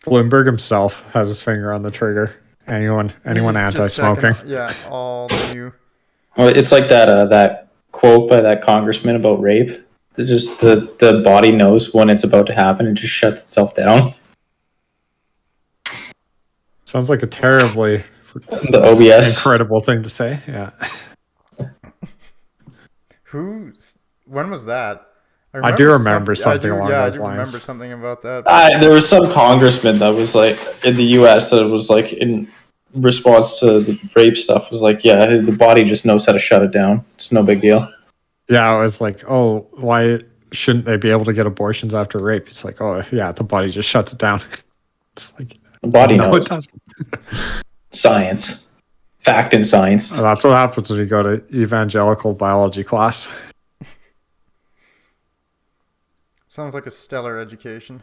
Bloomberg himself has his finger on the trigger. Anyone He's just checking, anti-smoking. all the new. Well, it's like that quote by that congressman about rape. Just the body knows when it's about to happen and just shuts itself down. Sounds like a terribly The OBS. incredible thing to say. Yeah. When was that? I do remember something along I those do lines. remember something about that. There was some congressman that was like in the U.S. that was like in response to the rape stuff was like, yeah, the body just knows how to shut it down. It's no big deal. Yeah, I was like, oh, why shouldn't they be able to get abortions after rape? It's like, oh, yeah, the body just shuts it down. It's like, The body no, knows. it doesn't. Science. Fact and science. That's what happens when you go to evangelical biology class. Sounds like a stellar education.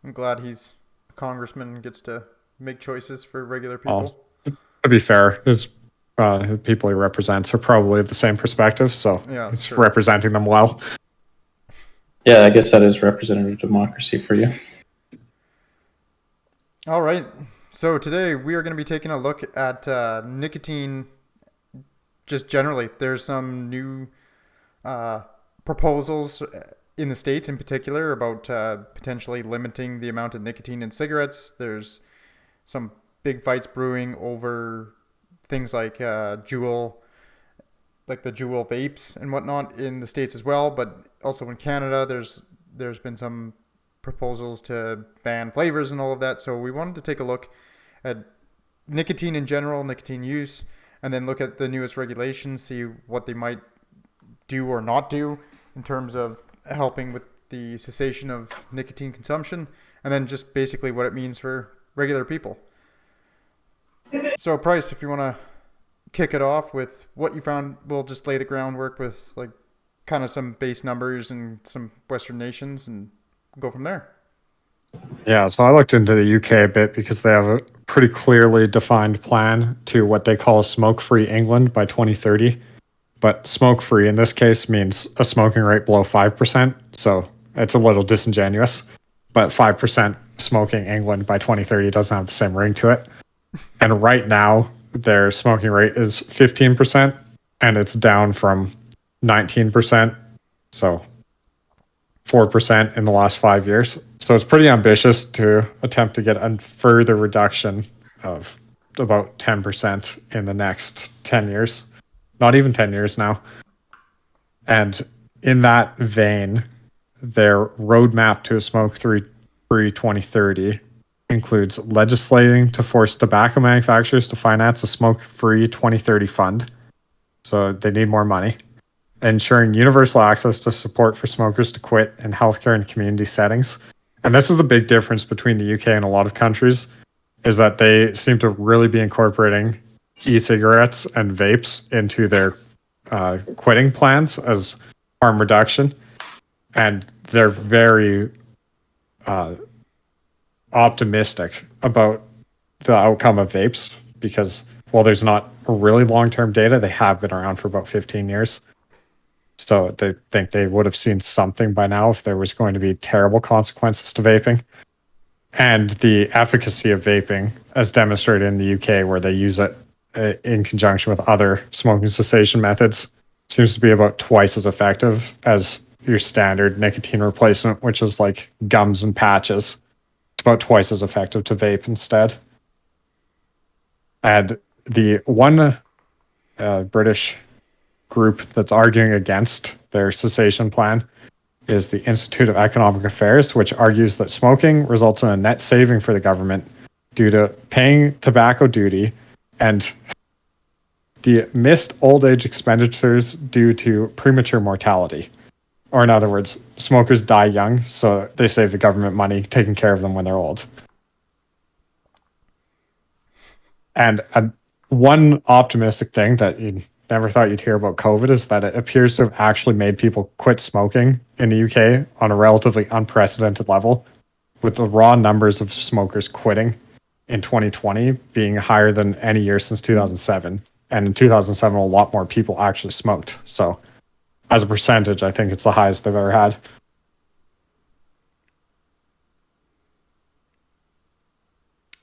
I'm glad he's a congressman and gets to make choices for regular people. To be fair, the people he represents are probably the same perspective, so Yeah, he's sure. representing them well. Yeah, I guess that is representative democracy for you. All right. So today we are going to be taking a look at nicotine just generally. There's some new proposals in the States in particular about potentially limiting the amount of nicotine in cigarettes. There's some big fights brewing over things like the Juul vapes and whatnot in the States as well, but also in Canada there's been some proposals to ban flavors and all of that. So we wanted to take a look at nicotine in general, nicotine use, and then look at the newest regulations, see what they might do or not do in terms of helping with the cessation of nicotine consumption, and then just basically what it means for regular people. So Price, if you want to kick it off with what you found, we'll just lay the groundwork with like kind of some base numbers and some Western nations and go from there. Yeah, so I looked into the UK a bit because they have a pretty clearly defined plan to what they call smoke-free England by 2030. But smoke-free in this case means a smoking rate below 5%, so it's a little disingenuous. But 5% smoking England by 2030 doesn't have the same ring to it. And right now, their smoking rate is 15%, and it's down from 19%, so 4% in the last 5 years. So it's pretty ambitious to attempt to get a further reduction of about 10% in the next 10 years. Not even 10 years now. And in that vein, their roadmap to a smoke-free 2030 includes legislating to force tobacco manufacturers to finance a smoke-free 2030 fund. So they need more money. Ensuring universal access to support for smokers to quit in healthcare and community settings. And this is the big difference between the UK and a lot of countries, is that they seem to really be incorporating e-cigarettes and vapes into their quitting plans as harm reduction. And they're very optimistic about the outcome of vapes because, while there's not really long-term data, they have been around for about 15 years. So they think they would have seen something by now if there was going to be terrible consequences to vaping. And the efficacy of vaping, as demonstrated in the UK, where they use it in conjunction with other smoking cessation methods, seems to be about twice as effective as your standard nicotine replacement, which is like gums and patches. It's about twice as effective to vape instead. And the one British group that's arguing against their cessation plan is the Institute of Economic Affairs, which argues that smoking results in a net saving for the government due to paying tobacco duty and the missed old age expenditures due to premature mortality. Or in other words, smokers die young, so they save the government money taking care of them when they're old. And one optimistic thing that you never thought you'd hear about COVID is that it appears to have actually made people quit smoking in the UK on a relatively unprecedented level, with the raw numbers of smokers quitting in 2020 being higher than any year since 2007. And in 2007, a lot more people actually smoked. So as a percentage, I think it's the highest they've ever had.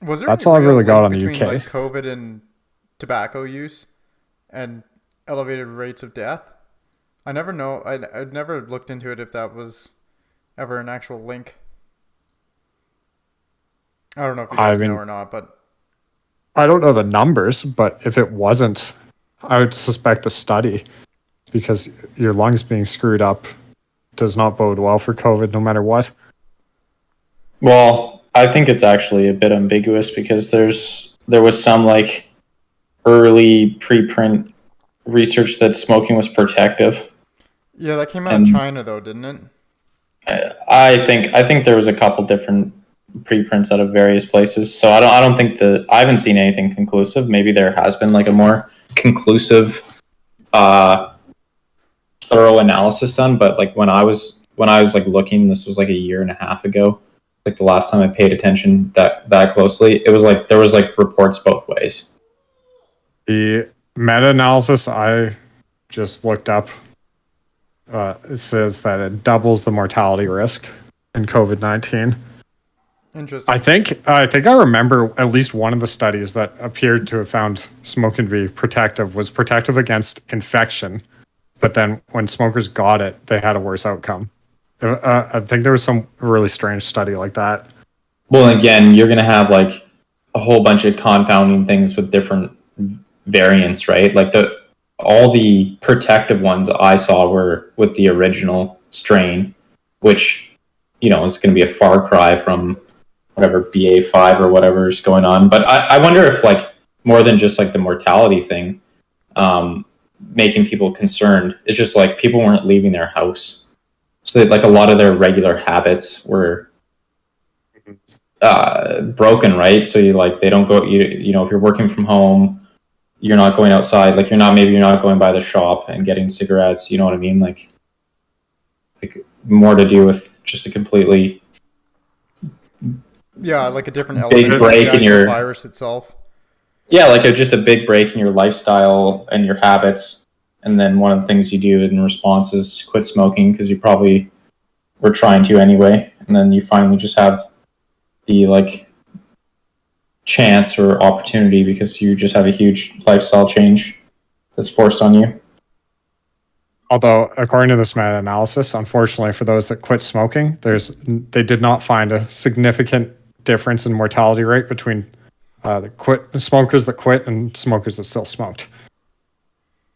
Was there That's any all I've real really got link on the between UK. like COVID and tobacco use and elevated rates of death? I never know. I'd never looked into it if that was ever an actual link. I don't know if you I guys know mean, or not, but I don't know the numbers, but if it wasn't, I would suspect the study because your lungs being screwed up does not bode well for COVID no matter what. Well, I think it's actually a bit ambiguous because there was some like early preprint research that smoking was protective, yeah, that came out of and China though, didn't it? I think there was a couple different preprints out of various places. So I don't think I haven't seen anything conclusive. Maybe there has been like a more conclusive, thorough analysis done. But like when I was like looking, this was like a year and a half ago. Like the last time I paid attention that closely, it was like there was like reports both ways. The meta-analysis I just looked up, it says that it doubles the mortality risk in COVID-19. Interesting. I think I remember at least one of the studies that appeared to have found smoking to be protective was protective against infection, but then when smokers got it, they had a worse outcome. I think there was some really strange study like that. Well, again, you're gonna have like a whole bunch of confounding things with different variants, right? Like all the protective ones I saw were with the original strain, which is going to be a far cry from whatever BA5 or whatever is going on. But I wonder if like more than just like the mortality thing, making people concerned, it's just like people weren't leaving their house, so that, like a lot of their regular habits were broken, right? So they don't go. If you're working from home, you're not going outside. Like you're not going by the shop and getting cigarettes. You know what I mean? Like more to do with just a completely Yeah, like a different big element of break the in actual your virus itself. just a big break in your lifestyle and your habits. And then one of the things you do in response is quit smoking because you probably were trying to anyway. And then you finally just have the like chance or opportunity because you just have a huge lifestyle change that's forced on you. Although, according to this meta-analysis, unfortunately for those that quit smoking, they did not find a significant difference in mortality rate between the smokers that quit and smokers that still smoked.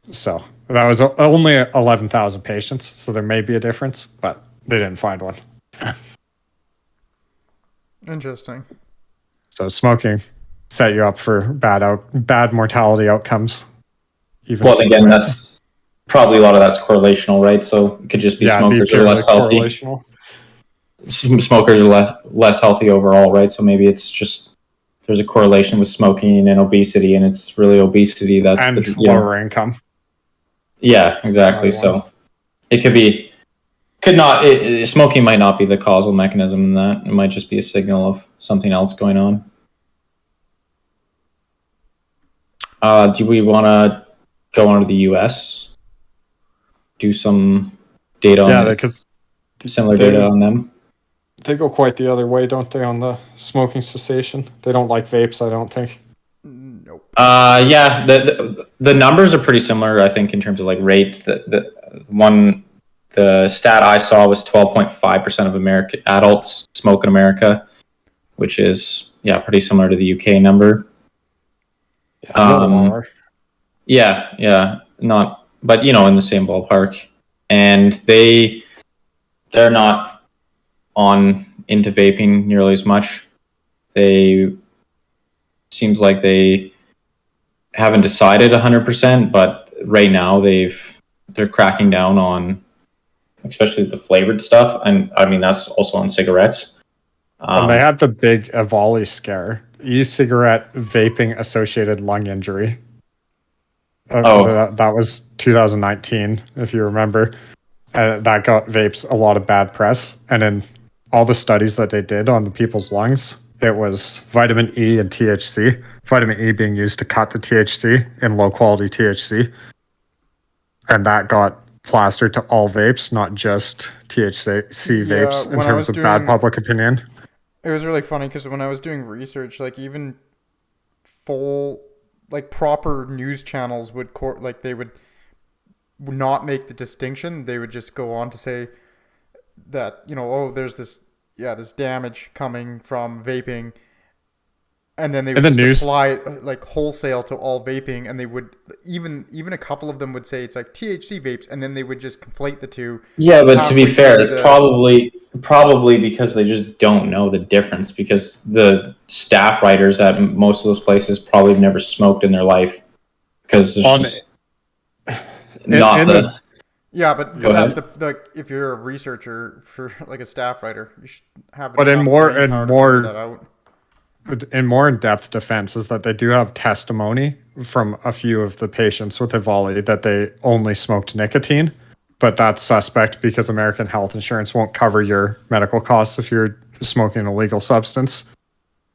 So that was only 11,000 patients, so there may be a difference, but they didn't find one. Interesting. So smoking set you up for bad mortality outcomes. Well, again, that's probably a lot of that's correlational, right? So it could just be smokers are less healthy. Smokers are less healthy overall, right? So maybe it's just there's a correlation with smoking and obesity, and it's really obesity that's and lower income. Yeah, exactly. So it smoking might not be the causal mechanism in that. It might just be a signal of something else going on. Do we want to go on to the US? Do some data on because similar data on them? They go quite the other way, don't they, on the smoking cessation? They don't like vapes, I don't think. Nope. Yeah, the numbers are pretty similar, I think, in terms of like rate. The stat I saw was 12.5% of American adults smoke in America, which is pretty similar to the UK number. Yeah, not, but in the same ballpark, and they're not on into vaping nearly as much. Seems like they haven't decided 100%, but right now they're cracking down on especially the flavored stuff, and I mean that's also on cigarettes. And they had the big Avali scare, e-cigarette vaping associated lung injury. That was 2019, if you remember. That got vapes a lot of bad press, and in all the studies that they did on the people's lungs, it was vitamin E and THC. Vitamin E being used to cut the THC in low quality THC, and that got plastered to all vapes, not just THC vapes, in terms of bad public opinion. It was really funny because when I was doing research, like even full, like proper news channels they would not make the distinction. They would just go on to say that, oh, there's this damage coming from vaping, and then they would just apply it like wholesale to all vaping, and they would even a couple of them would say it's like THC vapes, and then they would just conflate the two. Yeah, but to be fair, it's probably because they just don't know the difference, because the staff writers at most of those places probably have never smoked in their life, because it's just not the... Yeah, but that's the if you're a researcher for like a staff writer, you should have. But in more in-depth defense is that they do have testimony from a few of the patients with EVALI that they only smoked nicotine, but that's suspect because American health insurance won't cover your medical costs if you're smoking an illegal substance,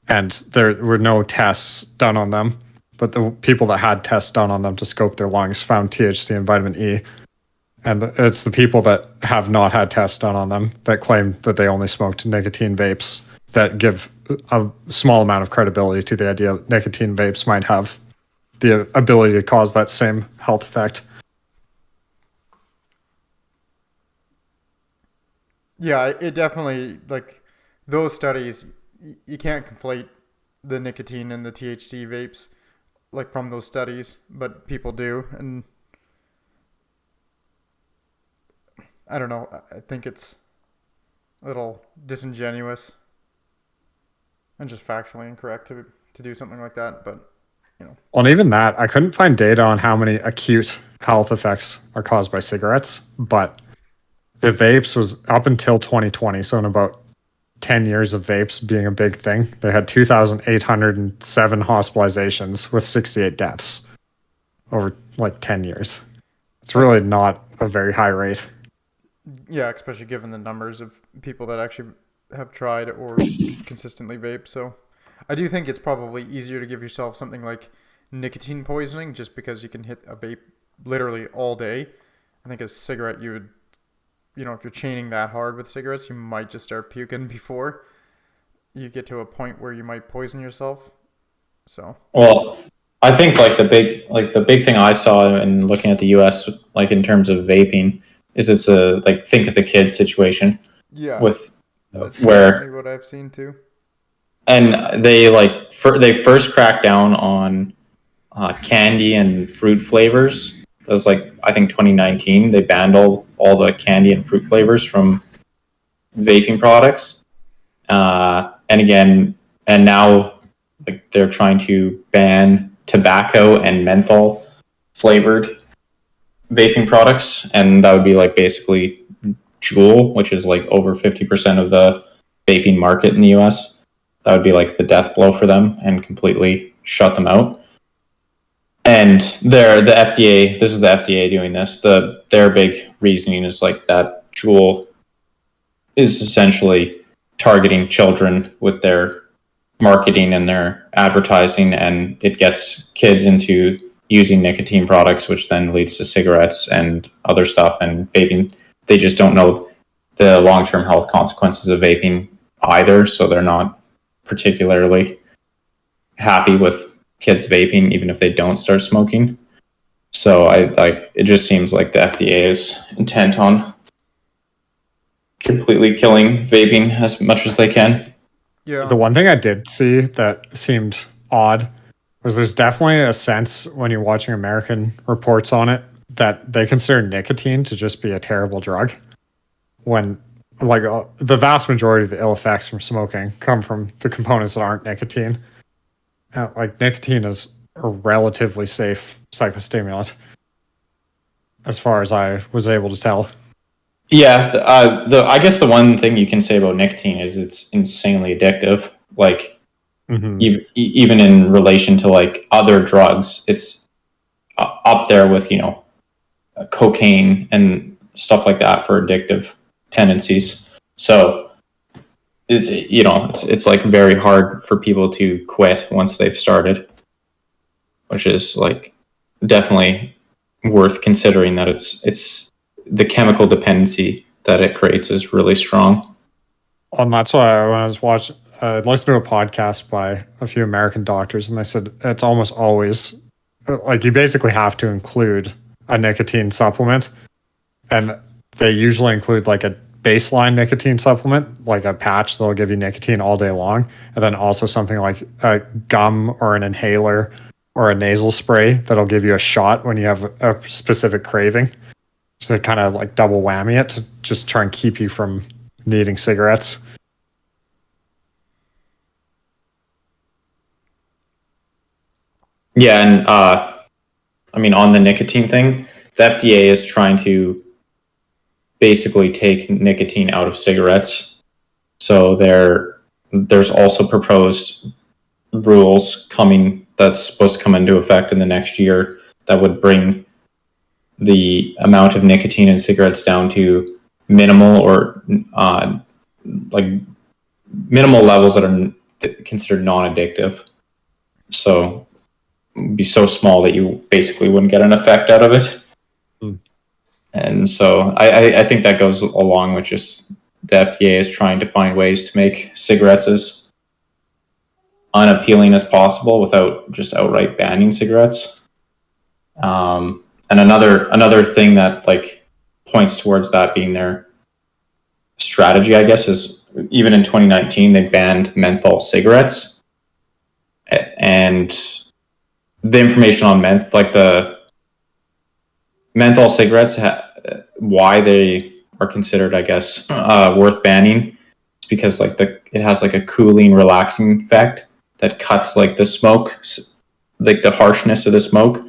and there were no tests done on them. But the people that had tests done on them to scope their lungs found THC and vitamin E. And it's the people that have not had tests done on them that claim that they only smoked nicotine vapes that give a small amount of credibility to the idea that nicotine vapes might have the ability to cause that same health effect. Yeah, it definitely, like, those studies, you can't conflate the nicotine and the THC vapes, like, from those studies, but people do, and I don't know. I think it's a little disingenuous and just factually incorrect to do something like that. But, Well, and even that, I couldn't find data on how many acute health effects are caused by cigarettes, but the vapes was up until 2020. So in about 10 years of vapes being a big thing, they had 2,807 hospitalizations with 68 deaths over like 10 years. It's really not a very high rate. Yeah, especially given the numbers of people that actually have tried or consistently vape. So I do think it's probably easier to give yourself something like nicotine poisoning just because you can hit a vape literally all day. I think a cigarette, you would, if you're chaining that hard with cigarettes, you might just start puking before you get to a point where you might poison yourself. So, well, I think the big thing I saw in looking at the US, like in terms of vaping, is it's a think of the kids situation. Yeah, with that's where what I've seen too. And they they first cracked down on candy and fruit flavors. That was I think 2019. They banned all the candy and fruit flavors from vaping products. And now they're trying to ban tobacco and menthol flavored vaping products, and that would be basically Juul, which is over 50% of the vaping market in the US. That would be the death blow for them and completely shut them out. And the FDA, this is the FDA doing this. Their big reasoning is that Juul is essentially targeting children with their marketing and their advertising, and it gets kids into using nicotine products, which then leads to cigarettes and other stuff. And vaping, they just don't know the long-term health consequences of vaping either, so they're not particularly happy with kids vaping, even if they don't start smoking. So it just seems like the FDA is intent on completely killing vaping as much as they can. Yeah. The one thing I did see that seemed odd was there's definitely a sense when you're watching American reports on it that they consider nicotine to just be a terrible drug, when the vast majority of the ill effects from smoking come from the components that aren't nicotine. Nicotine is a relatively safe psychostimulant, as far as I was able to tell. Yeah, I guess the one thing you can say about nicotine is it's insanely addictive. Even in relation to other drugs, it's up there with cocaine and stuff like that for addictive tendencies. So it's very hard for people to quit once they've started, which is definitely worth considering. That it's the chemical dependency that it creates is really strong. And that's why when I was I listened to a podcast by a few American doctors, and they said it's almost always like you basically have to include a nicotine supplement, and they usually include like a baseline nicotine supplement, like a patch that'll give you nicotine all day long, and then also something like a gum or an inhaler or a nasal spray that'll give you a shot when you have a specific craving. So kind of like double whammy it to just try and keep you from needing cigarettes. Yeah, and I mean, on the nicotine thing, the FDA is trying to basically take nicotine out of cigarettes. So there's also proposed rules coming that's supposed to come into effect in the next year that would bring the amount of nicotine in cigarettes down to minimal or like minimal levels that are considered non-addictive. So it would be so small that you basically wouldn't get an effect out of it. And so I think that goes along with just the FDA is trying to find ways to make cigarettes as unappealing as possible without just outright banning cigarettes. And another thing that like points towards that being their strategy, I guess, is even in 2019 they banned menthol cigarettes, and the information on the menthol cigarettes, why they are considered, I guess, worth banning, is because like it has like a cooling, relaxing effect that cuts like the smoke, like the harshness of the smoke.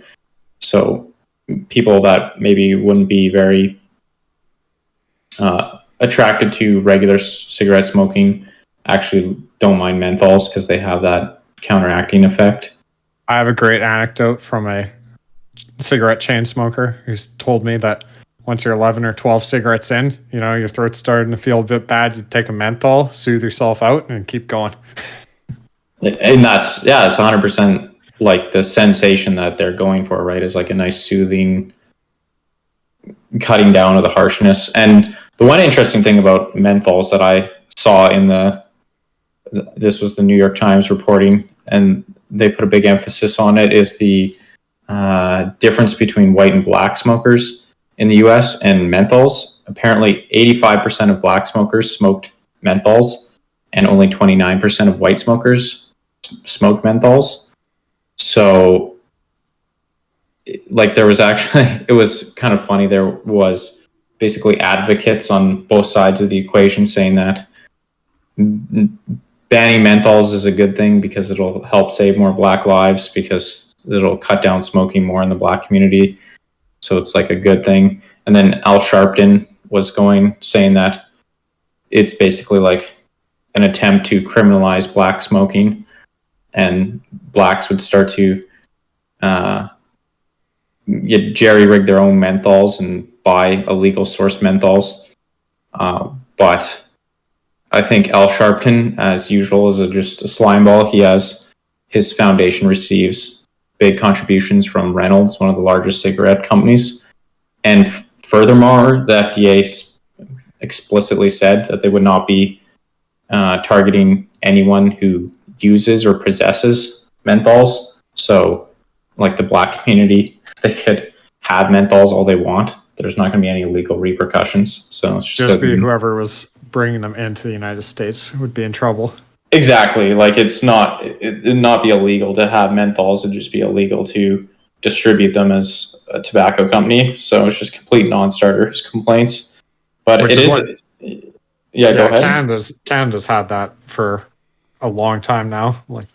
So people that maybe wouldn't be very attracted to regular cigarette smoking actually don't mind menthols because they have that counteracting effect. I have a great anecdote from a cigarette chain smoker who's told me that once you're 11 or 12 cigarettes in, your throat's starting to feel a bit bad, you take a menthol, soothe yourself out, and keep going. And it's 100% like the sensation that they're going for, right? Is like a nice soothing cutting down of the harshness. And the one interesting thing about menthols that I saw this was the New York Times reporting, and they put a big emphasis on it, is the difference between white and black smokers in the US and menthols. Apparently 85% of black smokers smoked menthols and only 29% of white smokers smoked menthols. So like there was actually, it was kind of funny. There was basically advocates on both sides of the equation saying that banning menthols is a good thing because it'll help save more black lives, because it'll cut down smoking more in the black community. So it's like a good thing. And then Al Sharpton was saying that it's basically like an attempt to criminalize black smoking, and blacks would start to jerry-rig their own menthols and buy illegal source menthols. But I think Al Sharpton, as usual, is just a slimeball. His foundation receives big contributions from Reynolds, one of the largest cigarette companies. And furthermore, the FDA explicitly said that they would not be targeting anyone who uses or possesses menthols. So like the black community, they could have menthols all they want. There's not going to be any legal repercussions. So it's just be whoever was bringing them into the United States would be in trouble. Exactly. Like it'd not be illegal to have menthols. It'd just be illegal to distribute them as a tobacco company. So it's just complete non-starter complaints. But go ahead. Canada's had that for a long time now, like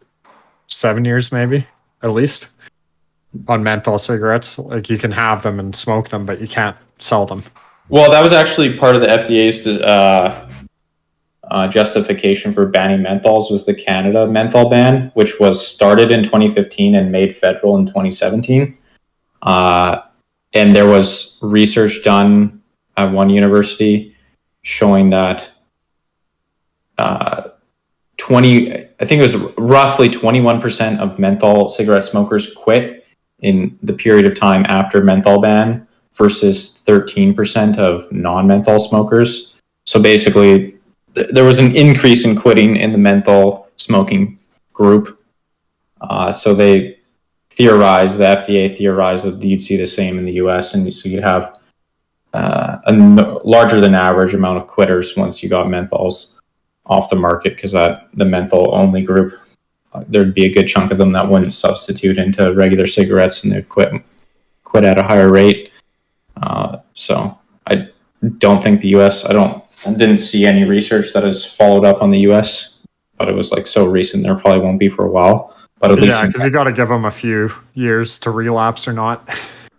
7 years maybe, at least, on menthol cigarettes. Like you can have them and smoke them, but you can't sell them. Well, that was actually part of the FDA's justification for banning menthols, was the Canada menthol ban, which was started in 2015 and made federal in 2017. And there was research done at one university showing that I think it was roughly 21% of menthol cigarette smokers quit in the period of time after menthol ban versus 13% of non-menthol smokers. So basically, there was an increase in quitting in the menthol smoking group. So they theorized, the FDA theorized that you'd see the same in the US, and so you'd have larger than average amount of quitters once you got menthols off the market, because that the menthol only group, there'd be a good chunk of them that wouldn't substitute into regular cigarettes, and they'd quit at a higher rate. So I don't think the US, I didn't see any research that has followed up on the US, but it was like so recent, there probably won't be for a while. But at least, because you got to give them a few years to relapse or not.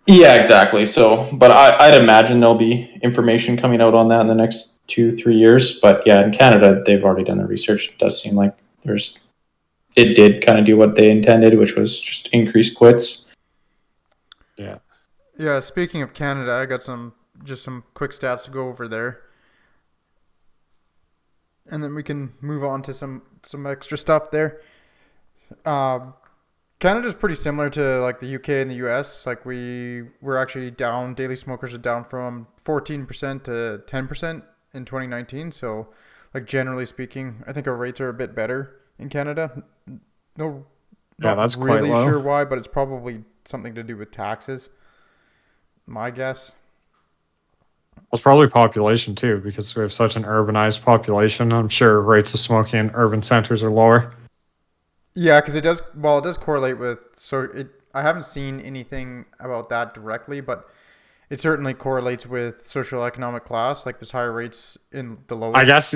yeah, exactly. So, but I'd imagine there'll be information coming out on that in the next 2-3 years. But yeah, in Canada, they've already done the research. It does seem like it did kind of do what they intended, which was just increase quits. Yeah. Yeah, speaking of Canada, I got some quick stats to go over there. And then we can move on to some extra stuff there. Canada's pretty similar to like the UK and the US. Like we're actually down, daily smokers are down from 14% to 10% in 2019. So like generally speaking, I think our rates are a bit better in Canada. Not that's really quite low. sure why, but it's probably something to do with taxes. My guess. It's probably population too, because we have such an urbanized population. I'm sure rates of smoking in urban centers are lower. Yeah, because it does correlate with, I haven't seen anything about that directly, but it certainly correlates with socioeconomic class. Like there's higher rates in the lowest. I guess,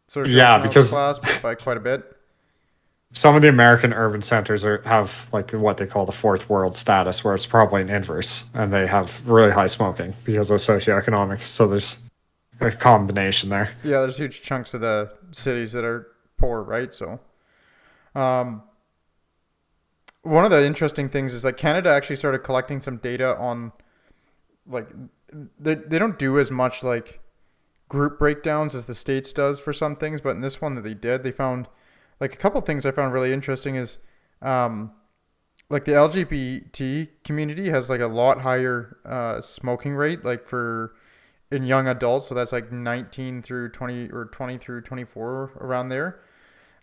socioeconomic because class by quite a bit. some of the American urban centers have like what they call the fourth world status, where it's probably an inverse, and they have really high smoking because of socioeconomics. So there's a combination there. Yeah, there's huge chunks of the cities that are poor, right? So, one of the interesting things is that Canada actually started collecting some data on, like, they don't do as much like group breakdowns as the States does for some things, but in this one that they did, they found like a couple of things I found really interesting is, like the LGBT community has like a lot higher smoking rate, like in young adults. So that's like 19 through 20 or 20 through 24 around there.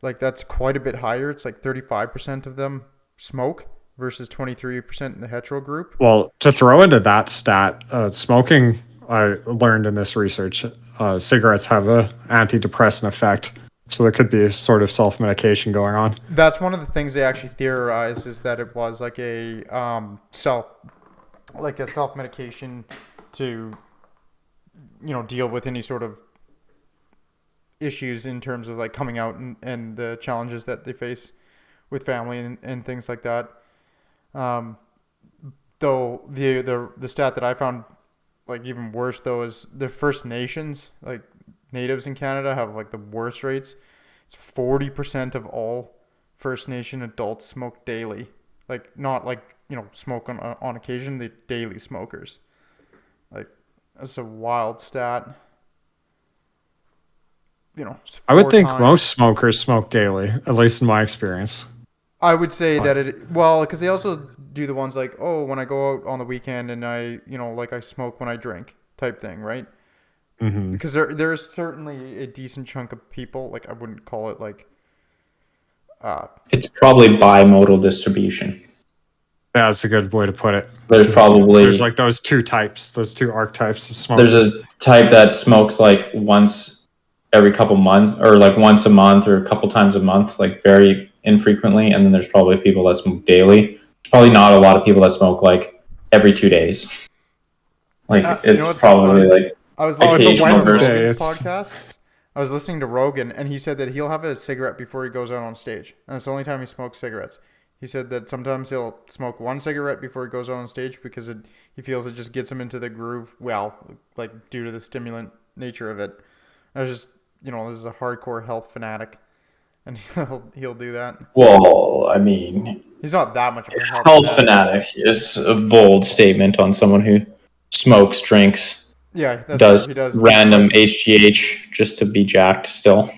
Like that's quite a bit higher. It's like 35% of them smoke versus 23% in the hetero group. Well, to throw into that stat, smoking, I learned in this research, cigarettes have a antidepressant effect. So there could be a sort of self-medication going on. That's one of the things they actually theorized, is that it was like a self-medication to, deal with any sort of issues in terms of like coming out and the challenges that they face with family and things like that. Though the stat that I found like even worse though is the First Nations, like natives in Canada, have like the worst rates. It's 40% of all First Nation adults smoke daily. Like not like, smoke on occasion, they're daily smokers. Like that's a wild stat. I would think most smokers smoke daily, at least in my experience. I would say that because they also do the ones like, oh, when I go out on the weekend and I, like I smoke when I drink type thing, right? Mm-hmm. Because there is certainly a decent chunk of people, like I wouldn't call it like... It's probably bimodal distribution. That's a good way to put it. There's like those two archetypes of smokers. There's a type that smokes like once every couple months, or like once a month or a couple times a month, like very infrequently. And then there's probably people that smoke daily. There's probably not a lot of people that smoke like every 2 days. Like it's probably like... I was listening to Wednesday. Podcasts. I was listening to Rogan, and he said that he'll have a cigarette before he goes out on stage, and it's the only time he smokes cigarettes. He said that sometimes he'll smoke one cigarette before he goes out on stage because he feels it just gets him into the groove. Well, like due to the stimulant nature of it. I was just, this is a hardcore health fanatic, and he'll do that. Well, I mean, he's not that much of a health fanatic is a bold statement on someone who smokes, drinks. Yeah, that's does true. He does random HGH just to be jacked still.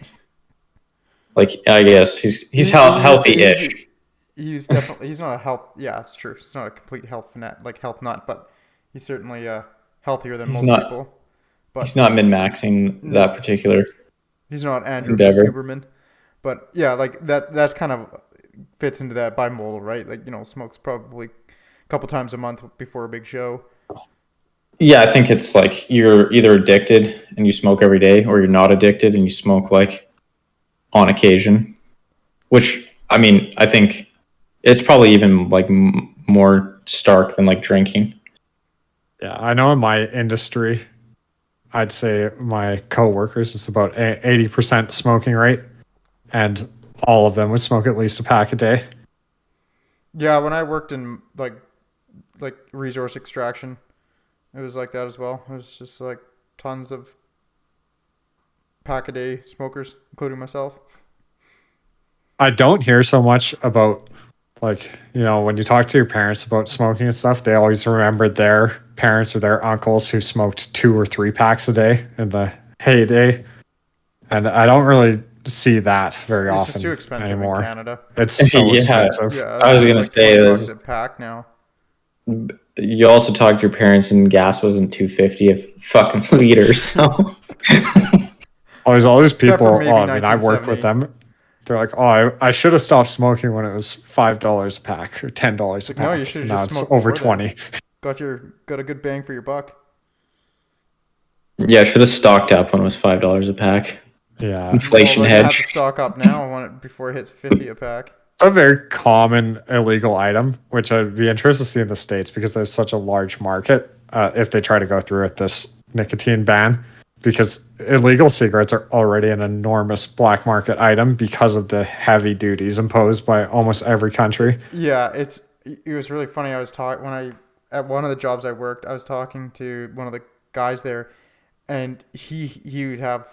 Like, I guess he's healthy-ish. He's not a health... Yeah, it's true. He's not a complete health nut, but he's certainly healthier than most people. But he's not min-maxing that particular He's not Andrew Endeavor. Huberman. But yeah, like that's kind of fits into that bimodal, right? Like, smokes probably a couple times a month before a big show. Yeah, I think it's like you're either addicted and you smoke every day, or you're not addicted and you smoke like on occasion. Which, I mean, I think it's probably even like more stark than like drinking. Yeah, I know in my industry, I'd say my coworkers, it's about 80% smoking rate, and all of them would smoke at least a pack a day. Yeah, when I worked in like resource extraction, it was like that as well. It was just like tons of pack a day smokers, including myself. I don't hear so much about, like, when you talk to your parents about smoking and stuff, they always remember their parents or their uncles who smoked 2 or 3 packs a day in the heyday. And I don't really see that very It's often just too expensive anymore. in Canada. It's so Yeah. expensive. Yeah, I was it's gonna like say $20 this. a pack now. You also talk to your parents, and gas wasn't $2.50 a fucking liter. So There's all these Except people. for maybe I work with 1970. them. They're like, I should have stopped smoking when it was $5 a pack or $10 a pack. No, you should have Now just it's smoked over more 20. then. Got a good bang for your buck. yeah, should have stocked up when it was $5 a pack. Yeah, Inflation Well, you have hedge. to stock up now before it hits 50 a pack. it's a very common illegal item, which I'd be interested to see in the States because there's such a large market if they try to go through with this nicotine ban. Because illegal cigarettes are already an enormous black market item because of the heavy duties imposed by almost every country. Yeah, it was really funny. I was at one of the jobs I worked, I was talking to one of the guys there, and he would have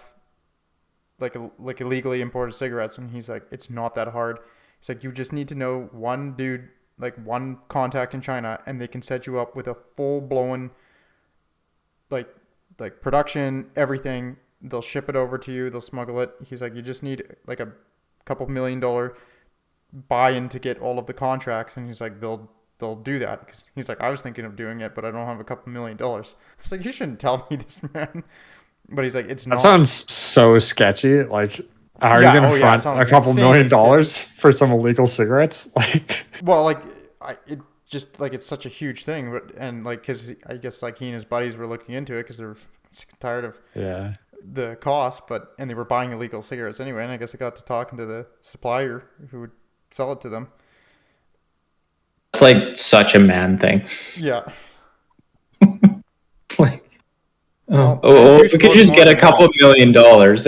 like illegally imported cigarettes, and he's like, it's not that hard. He's like, you just need to know one dude, like one contact in China, and they can set you up with a full blown like production, everything. They'll ship it over to you. They'll smuggle it. He's like, you just need like a couple $1 million buy-in to get all of the contracts, and he's like, they'll do that. Because he's like, I was thinking of doing it, but I don't have a couple $1 million. I was like, you shouldn't tell me this, man. But he's like, it's not. That sounds so sketchy. Like, how are you going to front a couple $1 million for some illegal cigarettes? Like, well, like it just like it's such a huge thing, and like because I guess like he and his buddies were looking into it because they were sick and tired of the cost, and they were buying illegal cigarettes anyway. And I guess they got to talking to the supplier who would sell it to them. It's like such a man thing. Yeah. Like, Well, we could just get a couple $1 million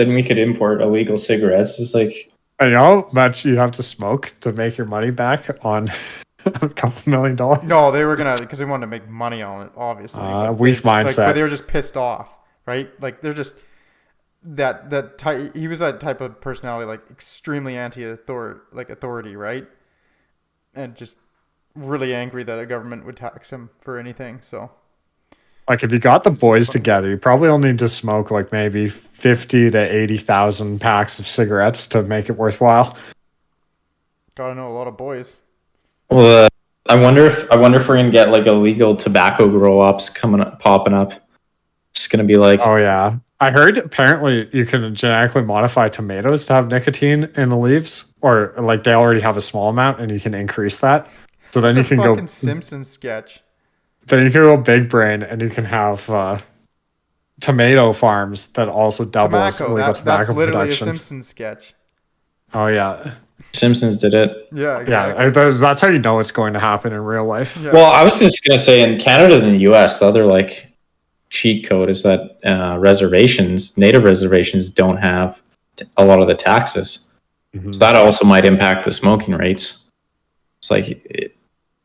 and we could import illegal cigarettes. It's like, how much you have to smoke to make your money back on a couple $1 million? No, they were because they wanted to make money on it, obviously. Weak mindset. But they were just pissed off, right? Like they're just that type. He was that type of personality, like extremely authority, right? And just really angry that the government would tax him for anything. So, like, if you got the boys together, you probably only need to smoke like maybe 50 to 80,000 packs of cigarettes to make it worthwhile. Gotta know a lot of boys. well, I wonder if we're gonna get like illegal tobacco grow ups popping up. It's gonna be like, Oh yeah, I heard apparently you can genetically modify tomatoes to have nicotine in the leaves, or like they already have a small amount, and you can increase that. So then It's you a can fucking go. Simpsons sketch. Then you can go big brain, and you can have tomato farms that also double as Tobacco. illegal That's tobacco literally production. a Simpsons sketch. Oh yeah, Simpsons did it. Yeah, yeah. exactly. That's how you know it's going to happen in real life. Yeah. Well, I was just gonna say in Canada and the US, the other like cheat code is that native reservations don't have a lot of the taxes. Mhm. So that also might impact the smoking rates. It's like,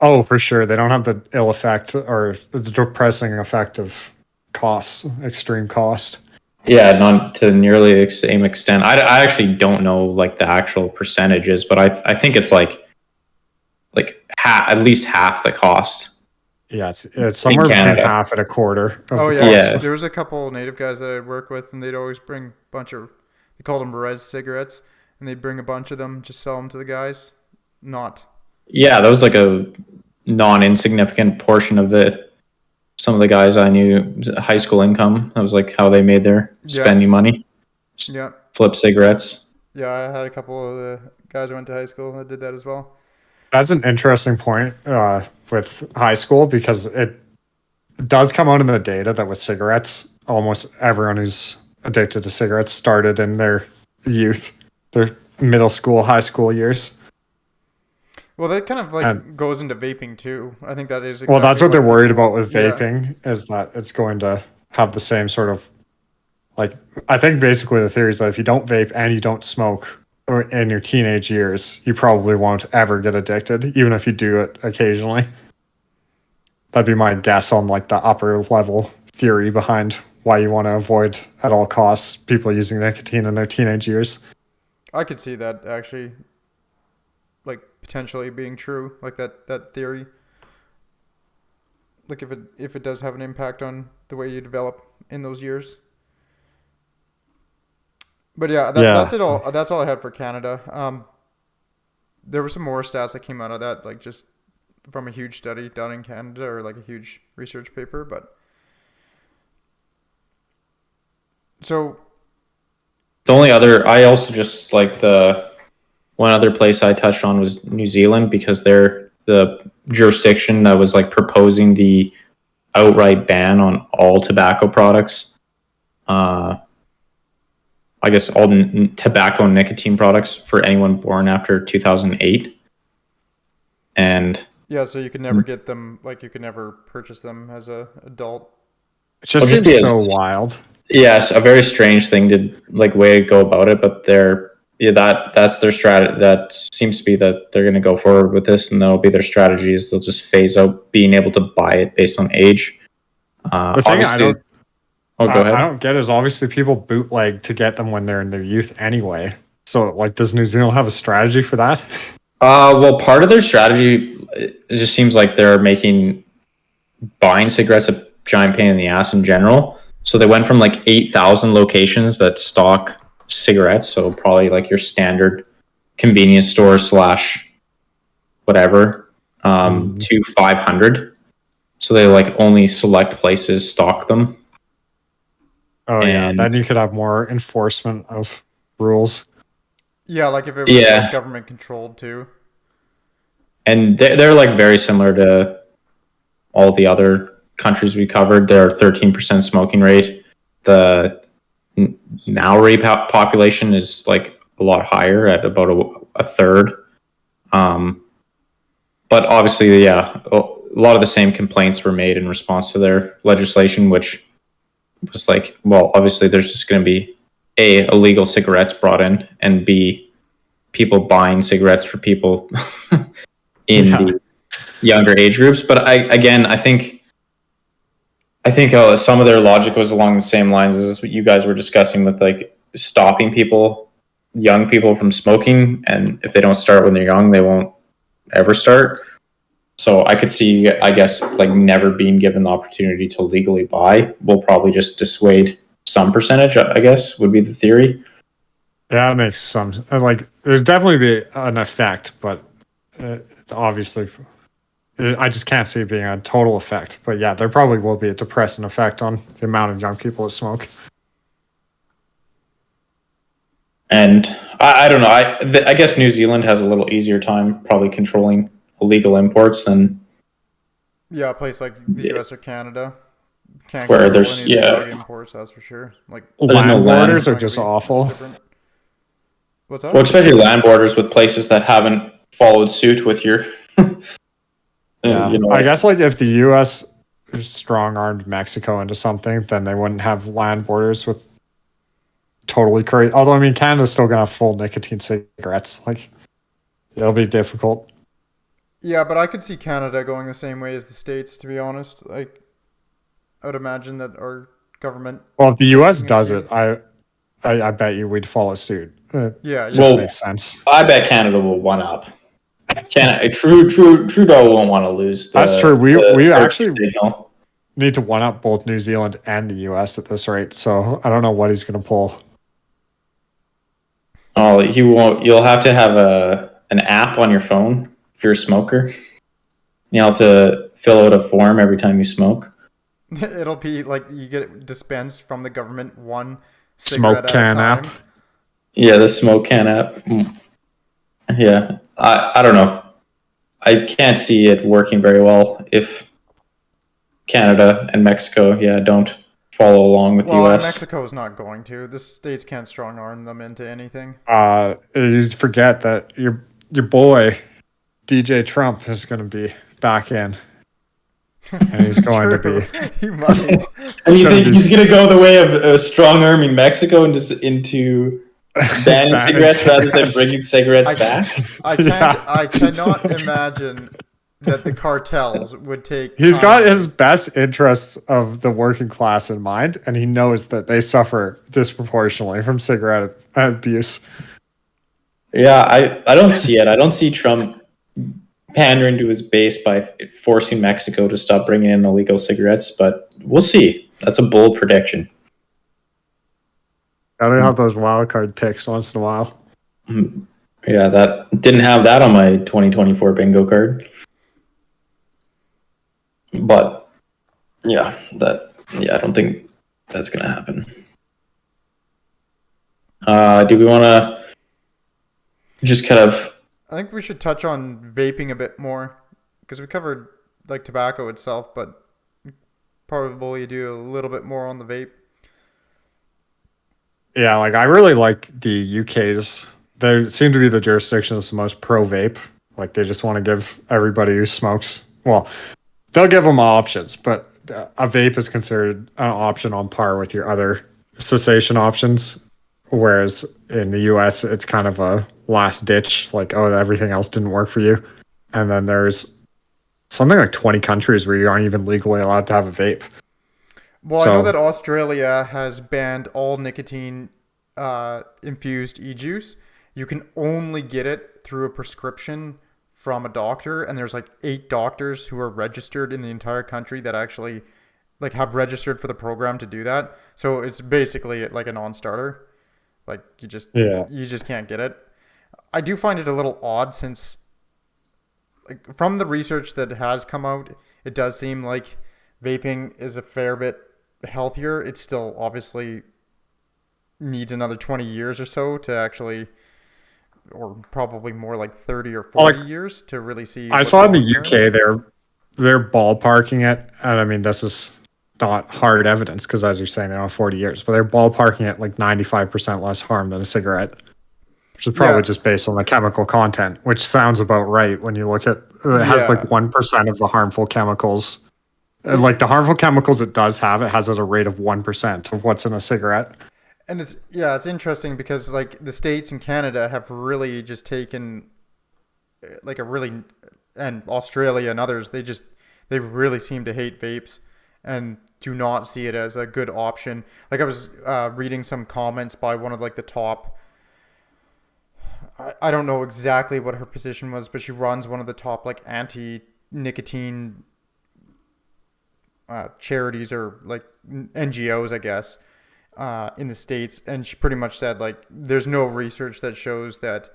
Oh, for sure. They don't have the ill effect or the depressing effect of costs, extreme cost. yeah, not to nearly the same extent. I actually don't know like the actual percentages, but I think it's like at least half the cost. Yeah, it's somewhere between Canada. half and a quarter. Of Oh the yeah. cost. Yeah. There was a couple native guys that I'd work with, and they'd always bring a bunch of. They called them res cigarettes, and they'd bring a bunch of them, just sell them to the guys. Not. Yeah, that was like a non-insignificant portion of some of the guys I knew high school income. That was like how they made their Yeah. spending money. Yeah. flip cigarettes. Yeah, I had a couple of the guys I went to high school that did that as well. That's an interesting point with high school, because it does come out in the data that with cigarettes, almost everyone who's addicted to cigarettes started in their youth, their middle school, high school years. Well, that kind of like And goes into vaping too. I think that is well, that's what they're worried people- about with vaping, is that it's going to have the same sort of, like, I think basically the theory is that if you don't vape and you don't smoke in your teenage years, you probably won't ever get addicted, even if you do it occasionally. That'd be my guess on like the upper level theory behind why you want to avoid at all costs people using nicotine in their teenage years. I could see that actually, like potentially being true, like that theory. Like if it does have an impact on the way you develop in those years. But yeah, that's it all. That's all I had for Canada. There were some more stats that came out of that, like just from a huge study done in Canada, or like a huge research paper. But so The only other, I also just like the one other place I touched on was New Zealand, because they're the jurisdiction that was like proposing the outright ban on all tobacco products. I guess all tobacco and nicotine products for anyone born after 2008. And yeah, so you could never get them, like you could never purchase them as a adult. It just Well, just seems be so wild. yes, a very strange thing to like way to go about it, but that's their strategy. That seems to be that they're going to go forward with this, and that'll be their strategy. Is they'll just phase out being able to buy it based on age. The thing I don't, Oh, go ahead. I don't get is obviously people bootleg to get them when they're in their youth anyway. So like, does New Zealand have a strategy for that? Well, part of their strategy, it just seems like they're making buying cigarettes a giant pain in the ass in general. So they went from like 8,000 locations that stock cigarettes, so probably like your standard convenience store / whatever, to 500. So they like only select places stock them. Oh yeah, And- then you could have more enforcement of rules. Yeah, like if it was Yeah. like government controlled too. And they're like very similar to all the other countries we covered. Their 13% smoking rate. The Maori population is like a lot higher at about a third. But obviously, yeah, a lot of the same complaints were made in response to their legislation, which was like, well, obviously there's just going to be A, illegal cigarettes brought in, and B, people buying cigarettes for people in the younger age groups. But I think some of their logic was along the same lines as what you guys were discussing with like stopping young people from smoking, and if they don't start when they're young, they won't ever start. So I could see, I guess, like never being given the opportunity to legally buy will probably just dissuade some percentage, I guess, would be the theory. Yeah, it makes some, like, there's definitely be an effect, but it's obviously, I just can't see it being a total effect. But yeah, there probably will be a depressing effect on the amount of young people that smoke. And I don't know. I guess New Zealand has a little easier time probably controlling illegal imports than Yeah, a place like the US or Canada can't Where control there's- any of the yeah. drug imports, that's for sure. Like There's Land no land. borders are just awful. different. What's that? well, especially land borders with places that haven't followed suit with your. Yeah, you know, I guess like if the U.S. strong-armed Mexico into something, then they wouldn't have land borders with totally crazy. Although I mean, Canada's still gonna have full nicotine cigarettes. Like, it'll be difficult. Yeah, but I could see Canada going the same way as the States, to be honest. Like, I would imagine that our government. Well, if the U.S. does it, I bet you we'd follow suit. It Yeah, just Well- makes sense. I bet Canada will one up. Trudeau won't want to lose. That's true. We actually signal. need to one up both New Zealand and the U.S. at this rate. So I don't know what he's gonna pull. Oh, he won't. You'll have to have an app on your phone if you're a smoker. You'll have to fill out a form every time you smoke. it'll be like you get it dispensed from the government one Smoke cigarette at a can time. app. Yeah, the smoke can app. Yeah, I don't know. I can't see it working very well if Canada and Mexico, don't follow along with the Well, and U.S. Mexico's not going to. The states can't strong arm them into anything. You forget that your boy DJ Trump is going to be back in, and he's It's going to true. be. He might. And you gonna think be he's gonna go the way of strong arming Mexico into banning banning cigarettes rather than cigarettes. bringing cigarettes I, back? I can't. Yeah. I cannot imagine that the cartels would take. He's got kindly- his best interests of the working class in mind, and he knows that they suffer disproportionately from cigarette abuse. Yeah, I don't see it. I don't see Trump pandering to his base by forcing Mexico to stop bringing in illegal cigarettes, but we'll see. That's a bold prediction. Gotta have those wild card picks once in a while. Yeah, that didn't have that on my 2024 bingo card. But I don't think that's gonna happen. Do we want to just kind of? I think we should touch on vaping a bit more because we covered like tobacco itself, but probably do a little bit more on the vape. Yeah, like I really like the UK's. They seem to be the jurisdiction that's the most pro vape. Like they just want to give everybody who smokes. Well, they'll give them options, but a vape is considered an option on par with your other cessation options. Whereas in the US, it's kind of a last ditch, like, oh, everything else didn't work for you. And then there's something like 20 countries where you aren't even legally allowed to have a vape. Well, I know that Australia has banned all nicotine infused e-juice. You can only get it through a prescription from a doctor, and there's like 8 doctors who are registered in the entire country that actually like have registered for the program to do that. So it's basically like a non-starter. Like you just can't get it. I do find it a little odd since like from the research that has come out, it does seem like vaping is a fair bit healthier. It still obviously needs another 20 years or so to actually, or probably more like 30 or 40 years to really see. I saw in the UK they're ballparking it, and I mean this is not hard evidence because as you're saying they're on 40 years, but they're ballparking it like 95% less harm than a cigarette, which is probably just based on the chemical content, which sounds about right when you look at it. Has like 1% of the harmful chemicals. Like the harmful chemicals it does have, it has at a rate of 1% of what's in a cigarette. And it's interesting because like the States and Canada have really just taken like and Australia and others, they really seem to hate vapes and do not see it as a good option. Like I was reading some comments by one of like the top, I don't know exactly what her position was, but she runs one of the top like anti-nicotine charities or like NGOs, I guess, in the States. And she pretty much said like there's no research that shows that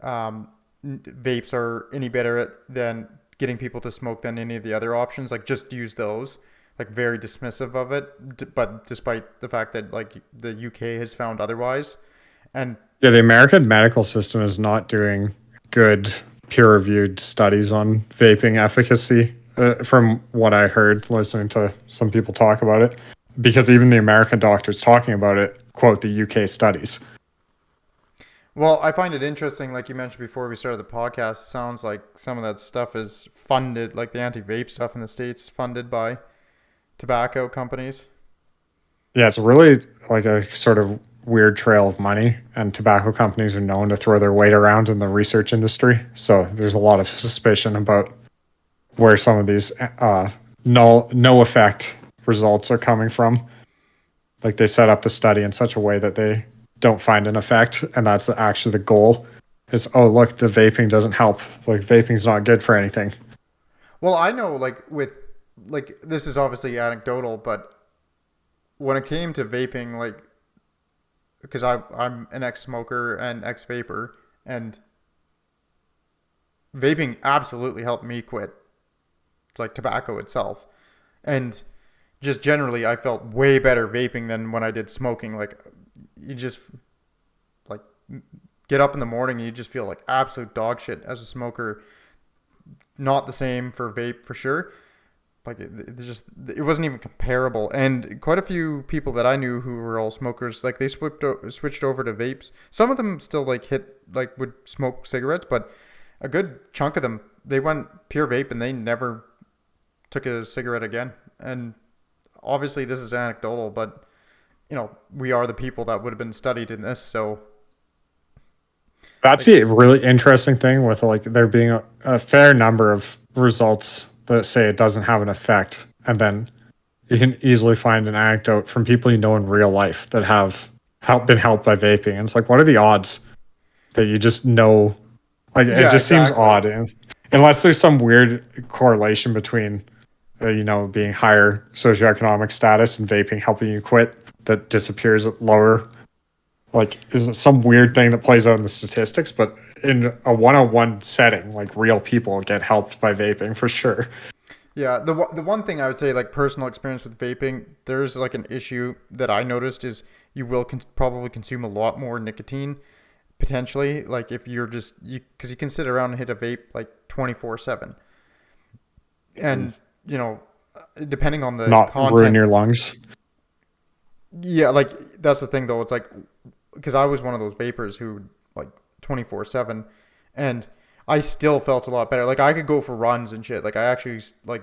vapes are any better than getting people to smoke than any of the other options. Like just use those. Like very dismissive of it, but despite the fact that like the UK has found otherwise. And yeah, the American medical system is not doing good peer-reviewed studies on vaping efficacy, from what I heard listening to some people talk about it, because even the American doctors talking about it quote the UK studies. Well, I find it interesting, like you mentioned before we started the podcast, it sounds like some of that stuff is funded, like the anti-vape stuff in the States, funded by tobacco companies. Yeah, it's really like a sort of weird trail of money, and tobacco companies are known to throw their weight around in the research industry. So there's a lot of suspicion about where some of these no effect results are coming from. Like they set up the study in such a way that they don't find an effect, and that's actually the goal. Is, oh look, the vaping doesn't help. Like vaping's not good for anything. Well, I know like this is obviously anecdotal, but when it came to vaping, like because I'm an ex-smoker and ex-vapor, and vaping absolutely helped me quit like tobacco itself. And just generally I felt way better vaping than when I did smoking. Like you just like get up in the morning and you just feel like absolute dog shit as a smoker. Not the same for vape for sure. Like it wasn't even comparable. And quite a few people that I knew who were all smokers, like they switched over to vapes. Some of them still would smoke cigarettes, but a good chunk of them, they went pure vape and they never took a cigarette again. And obviously this is anecdotal, but we are the people that would have been studied in this. So that's the really interesting thing with like there being a fair number of results that say it doesn't have an effect, and then you can easily find an anecdote from people you know in real life that have been helped by vaping. And it's like, what are the odds that you just know? Like, it just seems odd, and unless there's some weird correlation between, being higher socioeconomic status and vaping helping you quit that disappears at lower. Like, is it some weird thing that plays out in the statistics? But in a one-on-one setting, like real people get helped by vaping for sure. Yeah, the one thing I would say, like personal experience with vaping, there's like an issue that I noticed is you will probably consume a lot more nicotine potentially. Like if you're because you can sit around and hit a vape like 24/7, and depending on the not content, ruin your lungs. Yeah, like that's the thing though. It's like, because I was one of those vapors who like 24/7, and I still felt a lot better. Like I could go for runs and shit. Like I actually like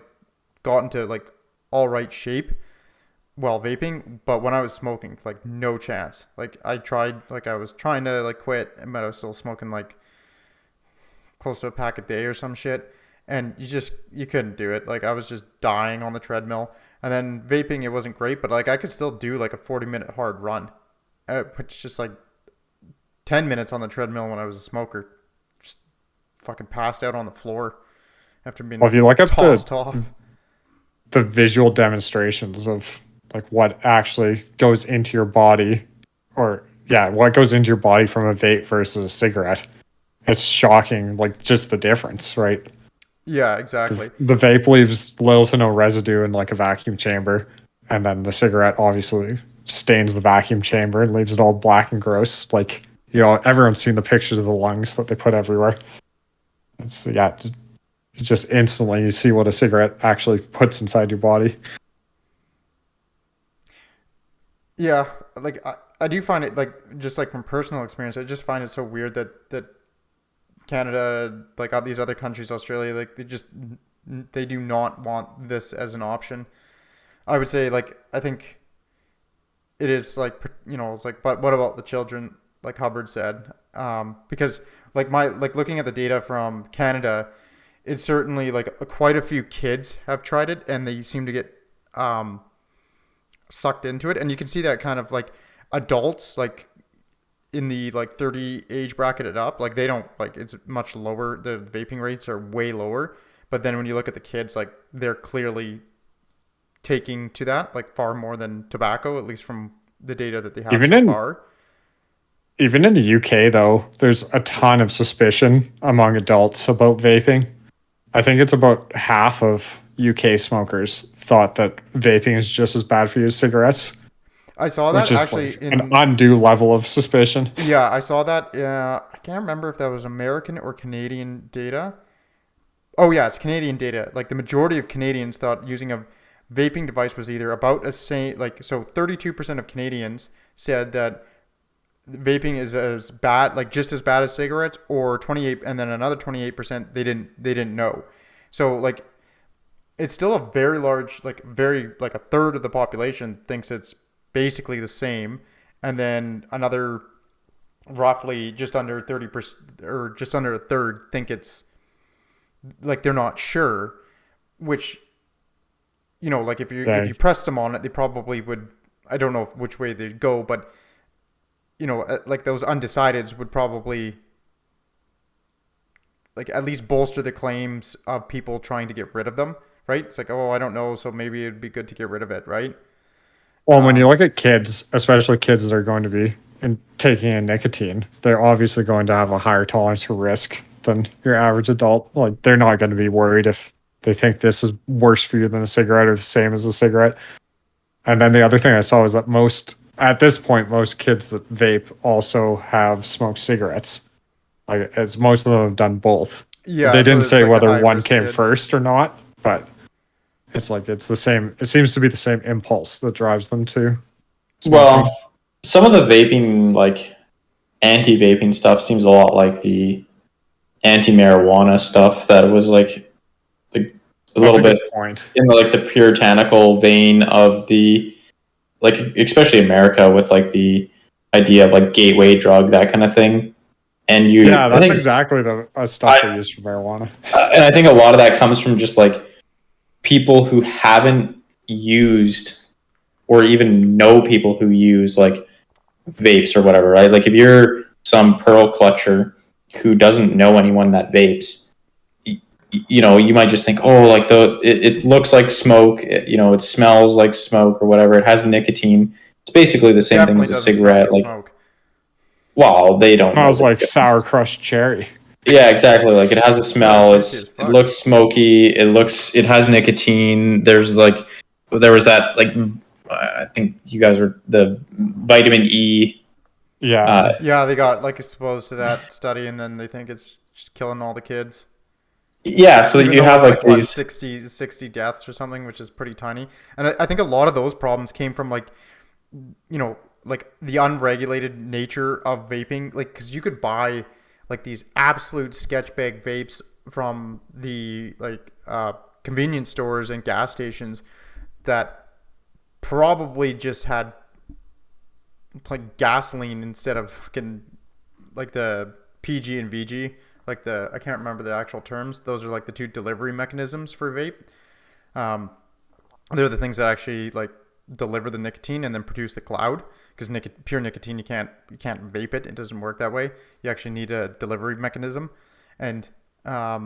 got into like all right shape while vaping, but when I was smoking, like no chance. Like I was trying to like quit, but I was still smoking like close to a pack a day or some shit, and you couldn't do it. Like I was just dying on the treadmill. And then vaping, it wasn't great, but like I could still do like a 40-minute hard run, which just like 10 minutes on the treadmill when I was a smoker. Just fucking passed out on the floor after being if you look up tossed off. The visual demonstrations of like what actually goes into your body, what goes into your body from a vape versus a cigarette, it's shocking. Like just the difference, right? Yeah, exactly. The vape leaves little to no residue in like a vacuum chamber, and then the cigarette obviously stains the vacuum chamber and leaves it all black and gross. Like, everyone's seen the pictures of the lungs that they put everywhere. It's just instantly you see what a cigarette actually puts inside your body. Yeah, like I do find it like just like from personal experience, I just find it so weird that Canada, like all these other countries, Australia, like they do not want this as an option. I would say, like, I think it is like, it's like, but what about the children, like Hubbard said? Because like looking at the data from Canada, it's certainly like quite a few kids have tried it and they seem to get sucked into it. And you can see that kind of like adults, like in the like 30 age bracket and up, like they don't, like it's much lower. The vaping rates are way lower. But then when you look at the kids, like they're clearly taking to that like far more than tobacco, at least from the data that they have so far. Even in the UK though, there's a ton of suspicion among adults about vaping. I think it's about half of UK smokers thought that vaping is just as bad for you as cigarettes. I saw that which is actually like an undue level of suspicion. Yeah, I saw that. I can't remember if that was American or Canadian data. Oh yeah, it's Canadian data. Like the majority of Canadians thought using a vaping device was either about as same, like, so 32% of Canadians said that vaping is as bad, like just as bad as cigarettes, or 28, and then another 28% they didn't know. So like it's still a very large, like a third of the population thinks it's basically the same, and then another roughly just under 30% or just under a third think it's like they're not sure, which like if you pressed them on it, they probably would, I don't know which way they'd go, but like those undecideds would probably like at least bolster the claims of people trying to get rid of them, right? It's like, oh, I don't know, so maybe it'd be good to get rid of it, right? Well, when you look at kids, especially kids that are going to be taking in nicotine, they're obviously going to have a higher tolerance for risk than your average adult. Like they're not going to be worried if they think this is worse for you than a cigarette or the same as a cigarette. And then the other thing I saw was that most at this point, most kids that vape also have smoked cigarettes. Like, as most of them have done both. Yeah, They so didn't it's say like the whether one high-risk came kids. first or not, but it's like it's the same. It seems to be the same impulse that drives them to smoking. Well, some of the vaping, like anti-vaping stuff, seems a lot like the anti-marijuana stuff that was like a That's little a bit good point. in the, like the puritanical vein of the, like, especially America with like the idea of like gateway drug, that kind of thing. And Yeah, I that's think exactly the stuff they use for marijuana. and I think a lot of that comes from just like people who haven't used or even know people who use like vapes or whatever, right? Like if you're some pearl clutcher who doesn't know anyone that vapes, you know, you might just think, oh, like it looks like smoke, it smells like smoke or whatever. It has nicotine. It's basically the same thing Definitely as a doesn't smell cigarette. like Like, smoke. well, they don't know. Smells The like difference. sour crushed cherry. Yeah, exactly. Like it has a smell. tasty as It fuck. looks smoky. It has nicotine. There was that like I think you guys were the vitamin E. Yeah. Yeah, they got like exposed to that study, and then they think it's just killing all the kids. Yeah, so Even you though have it's like what, these. 60 deaths or something, which is pretty tiny. And I think a lot of those problems came from like, like the unregulated nature of vaping. Like, because you could buy like these absolute sketch bag vapes from the like convenience stores and gas stations that probably just had like gasoline instead of fucking like the PG and VG. Like I can't remember the actual terms. Those are like the two delivery mechanisms for vape. They're the things that actually like deliver the nicotine and then produce the cloud. Because pure nicotine, you can't vape it. It doesn't work that way. You actually need a delivery mechanism, and I